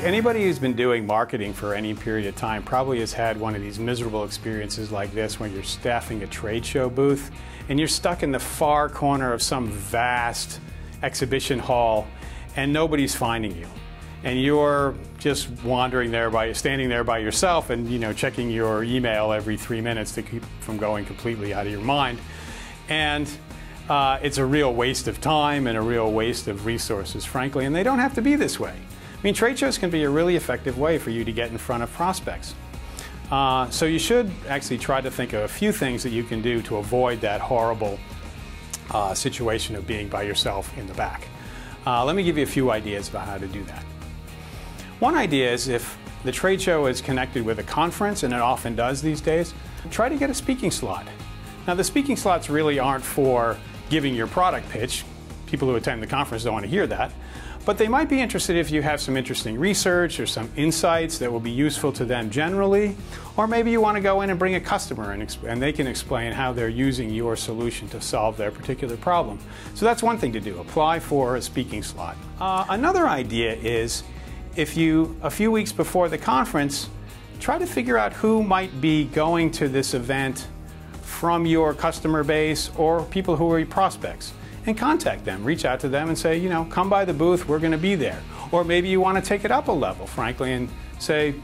anybody who's been doing marketing for any period of time probably has had one of these miserable experiences like this when you're staffing a trade show booth and you're stuck in the far corner of some vast exhibition hall and nobody's finding you. And you're just wandering there standing there by yourself and checking your email every 3 minutes to keep from going completely out of your mind. And it's a real waste of time and a real waste of resources, frankly, and they don't have to be this way. I mean, trade shows can be a really effective way for you to get in front of prospects. So you should actually try to think of a few things that you can do to avoid that horrible situation of being by yourself in the back. Let me give you a few ideas about how to do that. One idea is if the trade show is connected with a conference, and it often does these days, try to get a speaking slot. Now, the speaking slots really aren't for giving your product pitch. People who attend the conference don't want to hear that. But they might be interested if you have some interesting research or some insights that will be useful to them generally. Or maybe you want to go in and bring a customer and they can explain how they're using your solution to solve their particular problem. So that's one thing to do, apply for a speaking slot. Another idea is if you, a few weeks before the conference, try to figure out who might be going to this event from your customer base or people who are your prospects, and contact them, reach out to them and say, come by the booth, we're going to be there. Or maybe you want to take it up a level, frankly, and say,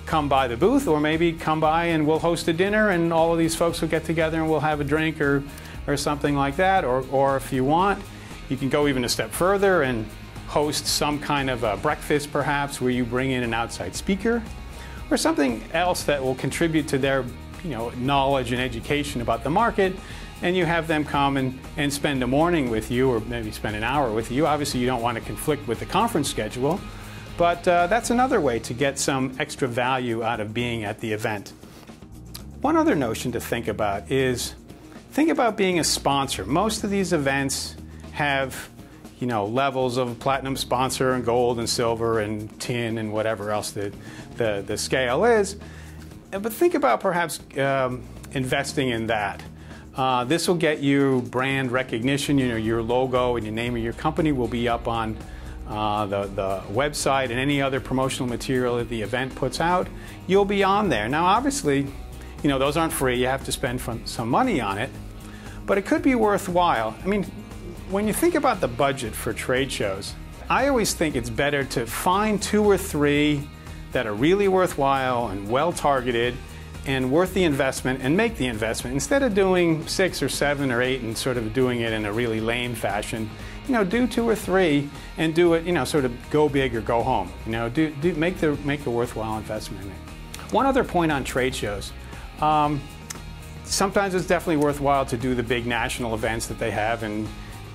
come by the booth, or maybe come by and we'll host a dinner and all of these folks will get together and we'll have a drink or something like that. Or if you want, you can go even a step further and host some kind of a breakfast perhaps where you bring in an outside speaker or something else that will contribute to their knowledge and education about the market, and you have them come and spend a morning with you or maybe spend an hour with you. Obviously you don't want to conflict with the conference schedule, but that's another way to get some extra value out of being at the event. One other notion to think about is think about being a sponsor. Most of these events have levels of platinum sponsor and gold and silver and tin and whatever else the scale is. But think about perhaps investing in that. This will get you brand recognition. Your logo and your name of your company will be up on the website and any other promotional material that the event puts out. You'll be on there. Now, obviously, those aren't free. You have to spend some money on it, but it could be worthwhile. I mean, when you think about the budget for trade shows, I always think it's better to find 2 or 3 that are really worthwhile and well-targeted and worth the investment and make the investment. Instead of doing 6 or 7 or 8 and sort of doing it in a really lame fashion, do 2 or 3 and do it, sort of go big or go home. Make a worthwhile investment in it. One other point on trade shows. Sometimes it's definitely worthwhile to do the big national events that they have in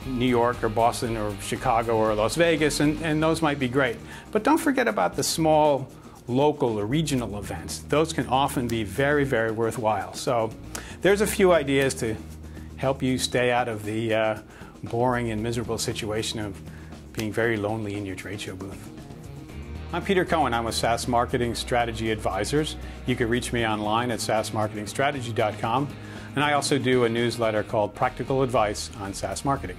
New York or Boston or Chicago or Las Vegas, and those might be great. But don't forget about the small local or regional events. Those can often be very, very worthwhile. So there's a few ideas to help you stay out of the boring and miserable situation of being very lonely in your trade show booth. I'm Peter Cohen. I'm with SaaS Marketing Strategy Advisors. You can reach me online at saasmarketingstrategy.com, and I also do a newsletter called Practical Advice on SaaS Marketing.